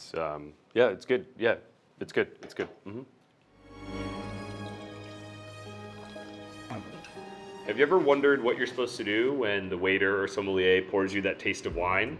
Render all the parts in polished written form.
It's yeah, it's good. Yeah, it's good. It's good. Have you ever wondered what you're supposed to do when the waiter or sommelier pours you that taste of wine?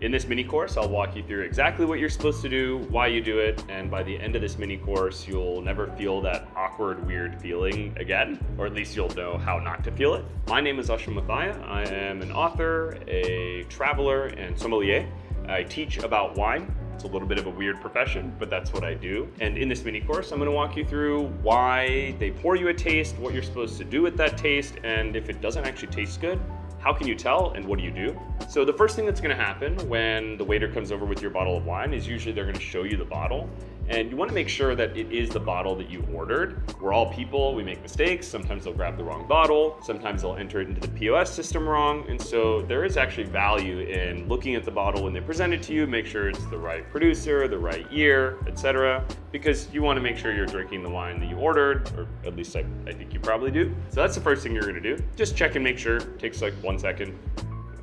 In this mini course, I'll walk you through exactly what you're supposed to do, why you do it, and by the end of this mini course, you'll never feel that awkward, weird feeling again, or at least you'll know how not to feel it. My name is Ashram Mathia. I am an author, a traveler, and sommelier. I teach about wine. It's a little bit of a weird profession, but that's what I do. And in this mini course, I'm going to walk you through why they pour you a taste, what you're supposed to do with that taste, and if it doesn't actually taste good, how can you tell and what do you do? So the first thing that's going to happen when the waiter comes over with your bottle of wine is usually they're going to show you the bottle. And you want to make sure that it is the bottle that you ordered. We're all people, we make mistakes. Sometimes they'll grab the wrong bottle. Sometimes they'll enter it into the POS system wrong. And so there is actually value in looking at the bottle when they present it to you, make sure it's the right producer, the right year, etc. Because you want to make sure you're drinking the wine that you ordered, or at least I think you probably do. So that's the first thing you're going to do. Just check and make sure. It takes like 1 second.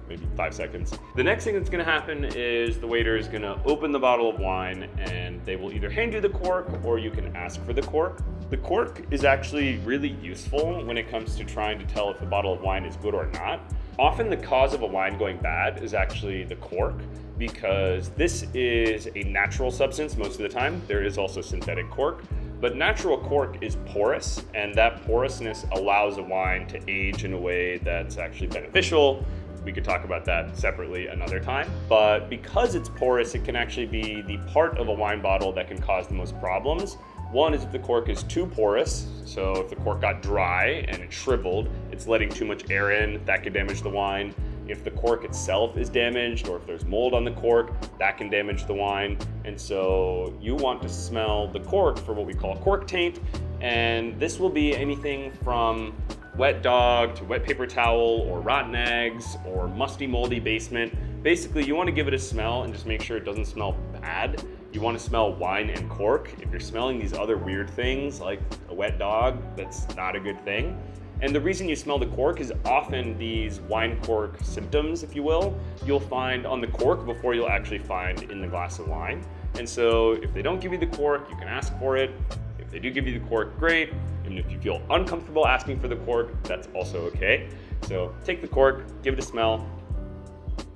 Maybe 5 seconds. The next thing that's going to happen is the waiter is going to open the bottle of wine and they will either hand you the cork or you can ask for the cork. The cork is actually really useful when it comes to trying to tell if the bottle of wine is good or not. Often the cause of a wine going bad is actually the cork, because this is a natural substance most of the time. There is also synthetic cork. But natural cork is porous, and that porousness allows a wine to age in a way that's actually beneficial. We could talk about that separately another time. But because it's porous, it can actually be the part of a wine bottle that can cause the most problems. One is if the cork is too porous, so if the cork got dry and it shriveled, it's letting too much air in, that could damage the wine. If the cork itself is damaged, or if there's mold on the cork, that can damage the wine. And so you want to smell the cork for what we call cork taint. And this will be anything from wet dog to wet paper towel or rotten eggs or musty, moldy basement. Basically, you want to give it a smell and just make sure it doesn't smell bad. You want to smell wine and cork. If you're smelling these other weird things like a wet dog, that's not a good thing. And the reason you smell the cork is often these wine cork symptoms, if you will, you'll find on the cork before you'll actually find in the glass of wine. And so if they don't give you the cork, you can ask for it. If they do give you the cork, great. And if you feel uncomfortable asking for the cork, that's also okay. So take the cork, give it a smell.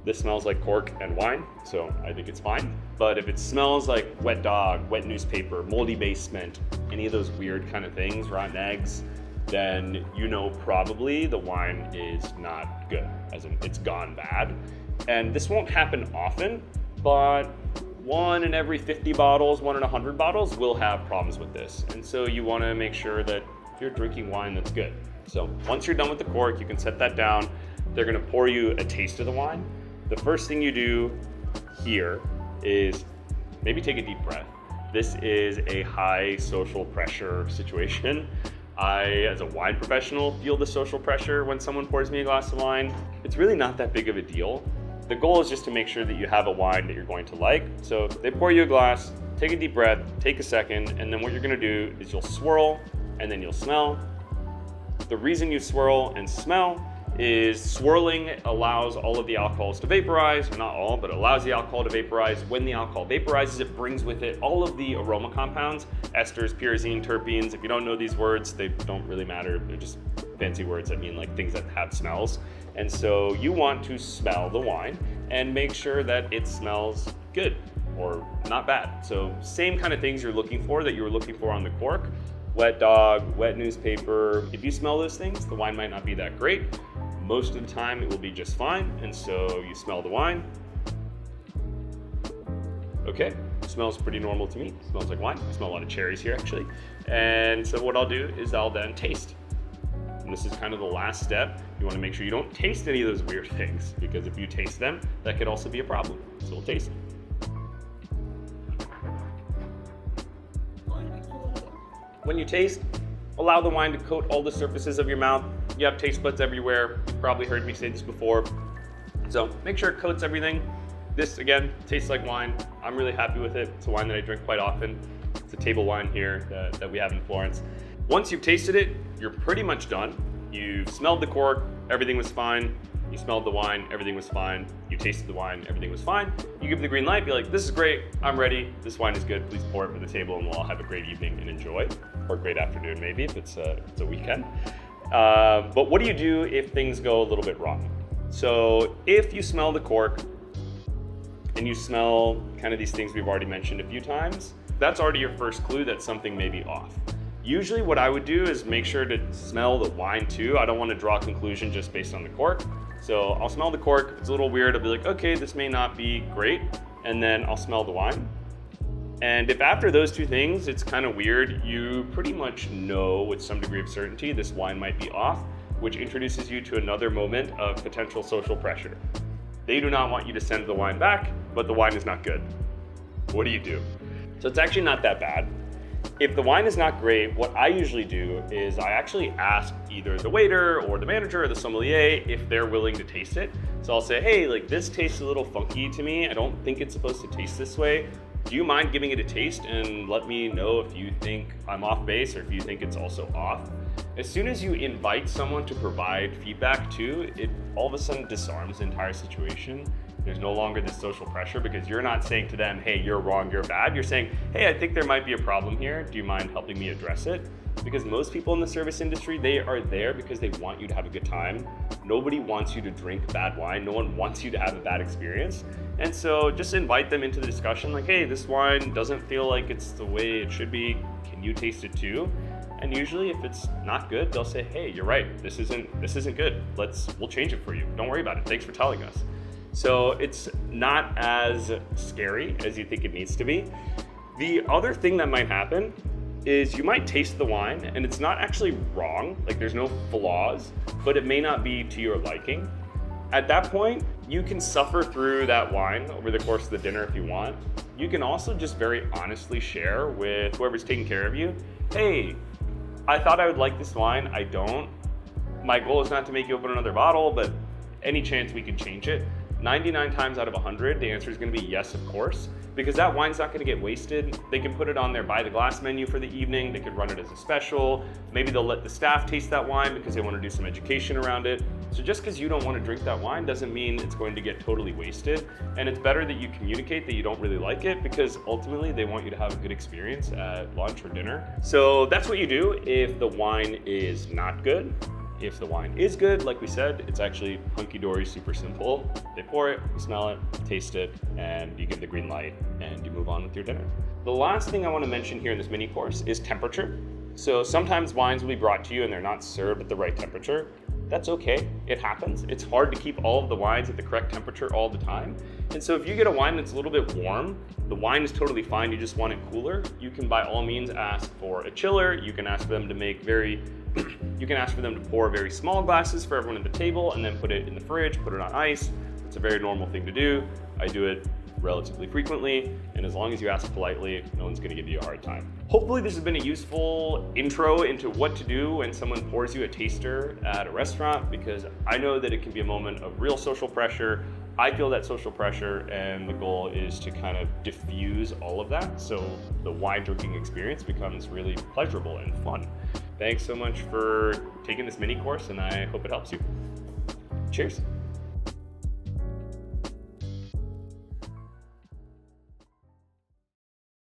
This smells like cork and wine, so I think it's fine. But if it smells like wet dog, wet newspaper, moldy basement, any of those weird kind of things, rotten eggs, then you know probably the wine is not good, as in it's gone bad. And this won't happen often, but 1 in every 50 bottles, 1 in 100 bottles will have problems with this. And so you want to make sure that you're drinking wine that's good. So once you're done with the cork, you can set that down. They're going to pour you a taste of the wine. The first thing you do here is maybe take a deep breath. This is a high social pressure situation. I, as a wine professional, feel the social pressure when someone pours me a glass of wine. It's really not that big of a deal. The goal is just to make sure that you have a wine that you're going to like. So they pour you a glass, take a deep breath, take a second, and then what you're gonna do is you'll swirl and then you'll smell. The reason you swirl and smell is swirling allows all of the alcohols to vaporize, or not all, but allows the alcohol to vaporize. When the alcohol vaporizes, it brings with it all of the aroma compounds, esters, pyrazine, terpenes. If you don't know these words, they don't really matter. They're just fancy words that mean like things that have smells. And so you want to smell the wine and make sure that it smells good or not bad. So same kind of things you're looking for that you were looking for on the cork. Wet dog, wet newspaper. If you smell those things, the wine might not be that great. Most of the time it will be just fine. And so you smell the wine. Okay, smells pretty normal to me. Smells like wine. I smell a lot of cherries here actually. And so what I'll do is I'll then taste. And this is kind of the last step. You want to make sure you don't taste any of those weird things, because if you taste them, that could also be a problem. So we'll taste. When you taste, allow the wine to coat all the surfaces of your mouth. You have taste buds everywhere. You've probably heard me say this before. So make sure it coats everything. This, again, tastes like wine. I'm really happy with it. It's a wine that I drink quite often. It's a table wine here that we have in Florence. Once you've tasted it, you're pretty much done. You've smelled the cork, everything was fine. You smelled the wine, everything was fine. You tasted the wine, everything was fine. You give the green light, be like, this is great, I'm ready, this wine is good, please pour it for the table and we'll all have a great evening and enjoy, or a great afternoon maybe if it's a weekend. But what do you do if things go a little bit wrong? So if you smell the cork and you smell kind of these things we've already mentioned a few times, that's already your first clue that something may be off. Usually what I would do is make sure to smell the wine too. I don't want to draw a conclusion just based on the cork. So I'll smell the cork. If it's a little weird, I'll be like, okay, this may not be great. And then I'll smell the wine. And if after those two things, it's kind of weird, you pretty much know with some degree of certainty this wine might be off, which introduces you to another moment of potential social pressure. They do not want you to send the wine back, but the wine is not good. What do you do? So it's actually not that bad. If the wine is not great, what I usually do is I actually ask either the waiter or the manager or the sommelier if they're willing to taste it. So I'll say, hey, like this tastes a little funky to me. I don't think it's supposed to taste this way. Do you mind giving it a taste and let me know if you think I'm off base or if you think it's also off? As soon as you invite someone to provide feedback too, it all of a sudden disarms the entire situation. There's no longer this social pressure because you're not saying to them, hey, you're wrong, you're bad. You're saying, hey, I think there might be a problem here. Do you mind helping me address it? Because most people in the service industry, they are there because they want you to have a good time. Nobody wants you to drink bad wine. No one wants you to have a bad experience. And so just invite them into the discussion like, hey, this wine doesn't feel like it's the way it should be. Can you taste it too? And usually if it's not good, they'll say, hey, you're right. This isn't good. We'll change it for you. Don't worry about it. Thanks for telling us. So it's not as scary as you think it needs to be. The other thing that might happen is you might taste the wine and it's not actually wrong, like there's no flaws, but it may not be to your liking. At that point, you can suffer through that wine over the course of the dinner if you want. You can also just very honestly share with whoever's taking care of you, hey, I thought I would like this wine, I don't. My goal is not to make you open another bottle, but any chance we can change it? 99 times out of 100, the answer is going to be yes, of course, because that wine's not going to get wasted. They can put it on their by the glass menu for the evening. They could run it as a special. Maybe they'll let the staff taste that wine because they want to do some education around it. So just because you don't want to drink that wine doesn't mean it's going to get totally wasted. And it's better that you communicate that you don't really like it because ultimately they want you to have a good experience at lunch or dinner. So that's what you do if the wine is not good. If the wine is good, like we said, it's actually hunky-dory, super simple. They pour it, you smell it, taste it, and you give the green light, and you move on with your dinner. The last thing I want to mention here in this mini course is temperature. So sometimes wines will be brought to you and they're not served at the right temperature. That's okay, it happens. It's hard to keep all of the wines at the correct temperature all the time. And so if you get a wine that's a little bit warm, the wine is totally fine, you just want it cooler, you can by all means ask for a chiller. You can ask them to make you can ask for them to pour very small glasses for everyone at the table and then put it in the fridge, put it on ice. It's a very normal thing to do. I do it relatively frequently, and as long as you ask politely, no one's gonna give you a hard time. Hopefully this has been a useful intro into what to do when someone pours you a taster at a restaurant, because I know that it can be a moment of real social pressure. I feel that social pressure, and the goal is to kind of diffuse all of that so the wine drinking experience becomes really pleasurable and fun. Thanks so much for taking this mini course, and I hope it helps you. Cheers.